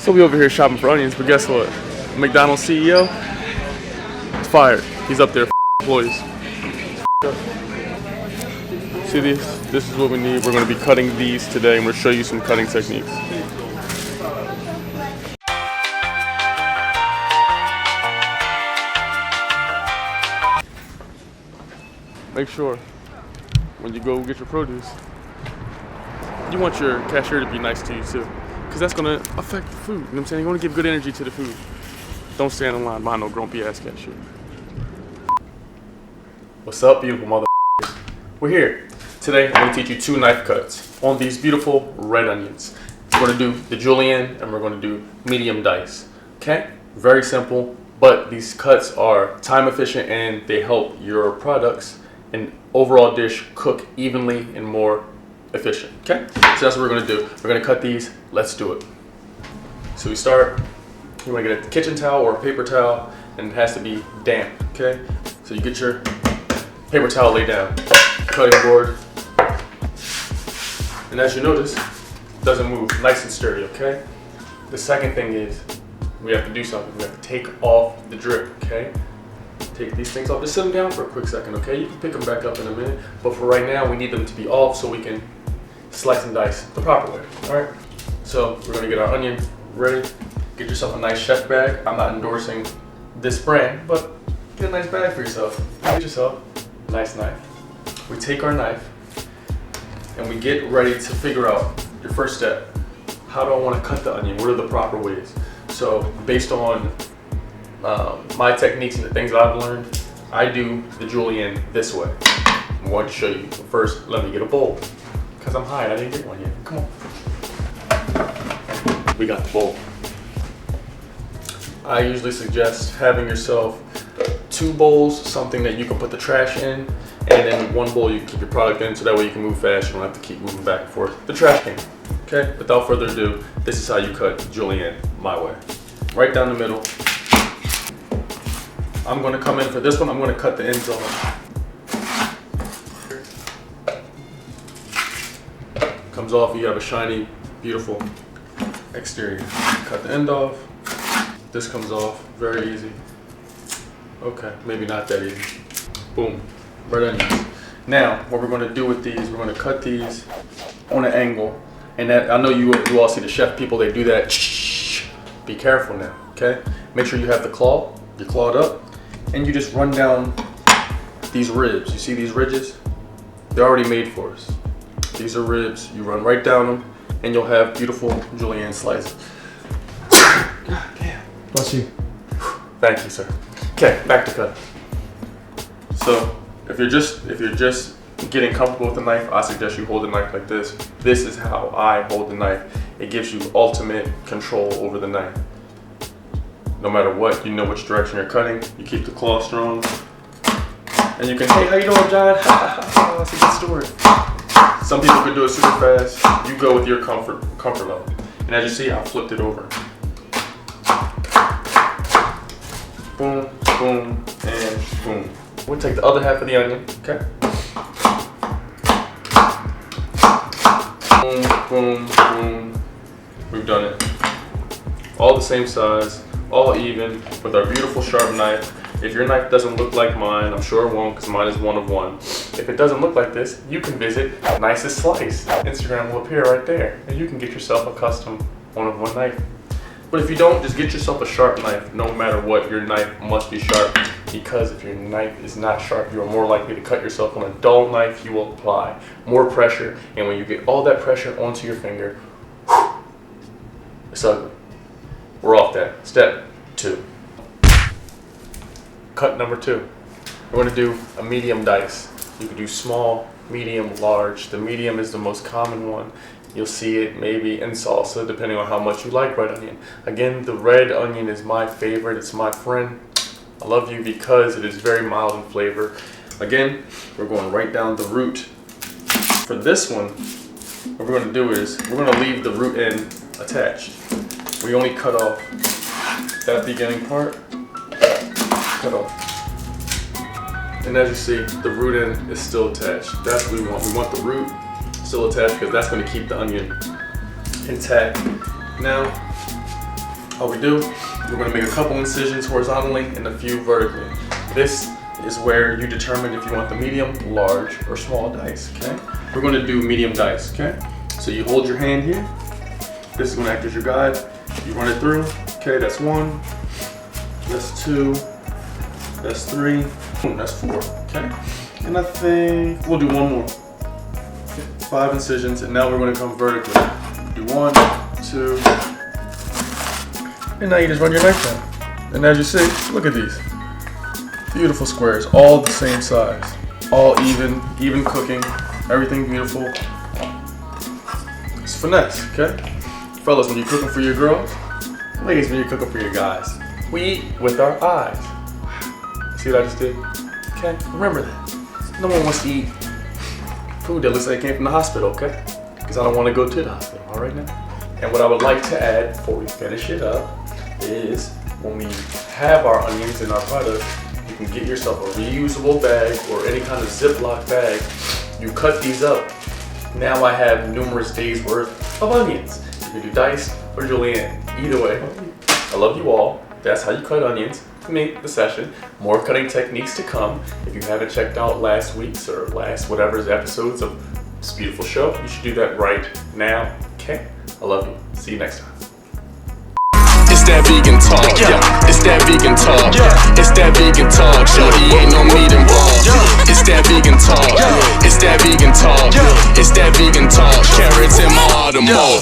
So we over here shopping for onions, but guess what? McDonald's CEO is fired. He's up there employees. See these? This is what we need. We're going to be cutting these today, and we'll show you some cutting techniques. Make sure when you go get your produce, you want your cashier to be nice to you too, because that's going to affect the food. You know what I'm saying? You want to give good energy to the food. Don't stand in line behind no grumpy ass cashier. What's up, beautiful motherfuckers? We're here. Today I'm going to teach you 2 knife cuts on these beautiful red onions. We're going to do the julienne and we're going to do medium dice. Okay? Very simple, but these cuts are time efficient and they help your products and overall dish cook evenly and more efficient. Okay? So that's what we're going to do. We're going to cut these. Let's do it. So we start. You want to get a kitchen towel or a paper towel, and it has to be damp. Okay? So you get your paper towel laid down, cutting board, and as you notice, it doesn't move, nice and sturdy. Okay? The second thing is we have to do something. We have to take off the drip. Okay? Take these things off. Just sit them down for a quick second. Okay? You can pick them back up in a minute, but for right now, we need them to be off so we can slice and dice the proper way. All right? So we're gonna get our onion ready. Get yourself a nice chef bag. I'm not endorsing this brand, but get a nice bag for yourself. Get yourself a nice knife. We take our knife and we get ready to figure out your first step. How do I want to cut the onion? What are the proper ways? So based on my techniques and the things that I've learned, I do the julienne this way. I'm going to show you. But first, let me get a bowl because I'm high and I didn't get one yet. Come on. We got the bowl. I usually suggest having yourself 2 bowls, something that you can put the trash in, and then 1 bowl you can keep your product in, so that way you can move fast. You don't have to keep moving back and forth. The trash can. Okay? Without further ado, this is how you cut julienne my way. Right down the middle. I'm going to come in for this one. I'm going to cut the ends off. Comes off. You have a shiny, beautiful exterior. Cut the end off. This comes off, very easy. Okay, maybe not that easy. Boom, red onions. Now, what we're gonna do with these, we're gonna cut these on an angle. And that, I know you all see the chef people, they do that. Be careful now, okay? Make sure you have the claw, you're clawed up, and you just run down these ribs. You see these ridges? They're already made for us. These are ribs, you run right down them, and you'll have beautiful julienne slices. God damn. Bless you. Thank you, sir. Okay, back to cut. So, if you're just getting comfortable with the knife, I suggest you hold the knife like this. This is how I hold the knife. It gives you ultimate control over the knife. No matter what, you know which direction you're cutting. You keep the claw strong, and you can. Hey, how you doing, John? That's a good story. Some people can do it super fast. You go with your comfort level. And as you see, I flipped it over. Boom, boom, and boom. We'll take the other half of the onion, okay? Boom, boom, boom. We've done it. All the same size, all even, with our beautiful sharp knife. If your knife doesn't look like mine, I'm sure it won't because mine is 1 of 1. If it doesn't look like this, you can visit Nicest Slice. Instagram will appear right there. And you can get yourself a custom 1 of 1 knife. But if you don't, just get yourself a sharp knife. No matter what, your knife must be sharp, because if your knife is not sharp, you are more likely to cut yourself. On a dull knife, you will apply more pressure, and when you get all that pressure onto your finger, it's ugly. We're off that. Step 2. Cut number 2. We're going to do a medium dice. You can do small, medium, large. The medium is the most common one. You'll see it maybe in salsa, depending on how much you like red onion. Again, the red onion is my favorite. It's my friend. I love you because it is very mild in flavor. Again, we're going right down the root. For this one, what we're going to do is we're going to leave the root end attached. We only cut off that beginning part. Cut off. And as you see, the root end is still attached. That's what we want. We want the root still attached because that's going to keep the onion intact. Now, How we do, we're going to make a couple incisions horizontally and a few vertically. This is where you determine if you want the medium, large, or small dice, okay? We're going to do medium dice, okay? So you hold your hand here. This is going to act as your guide. You run it through, okay? That's 1, that's 2, that's 3, that's 4, okay? And I think we'll do one more. 5 incisions, and now we're going to come vertically. Do 1, 2, and now you just run your knife down. And as you see, look at these. Beautiful squares, all the same size. All even cooking, everything beautiful. It's finesse, okay? Fellas, when you're cooking for your girls, ladies, when you're cooking for your guys, we eat with our eyes. See what I just did? Okay, remember that. No one wants to eat food that looks like it came from the hospital, okay? Because I don't want to go to the hospital, all right now? And what I would like to add before we finish it up is when we have our onions in our product, you can get yourself a reusable bag or any kind of Ziploc bag. You cut these up. Now I have numerous days worth of onions. You can do diced or julienne. Either way, I love you all. That's how you cut onions. To me, the session. More cutting techniques to come. If you haven't checked out last week's or last whatever's episodes of this beautiful show, you should do that right now. Okay? I love you. See you next time. It's that vegan talk, yeah. It's that vegan talk, yeah. It's that vegan talk. Shorty ain't no meat involved. It's that vegan talk, it's that vegan talk, it's that vegan talk. Carrots in my automobile.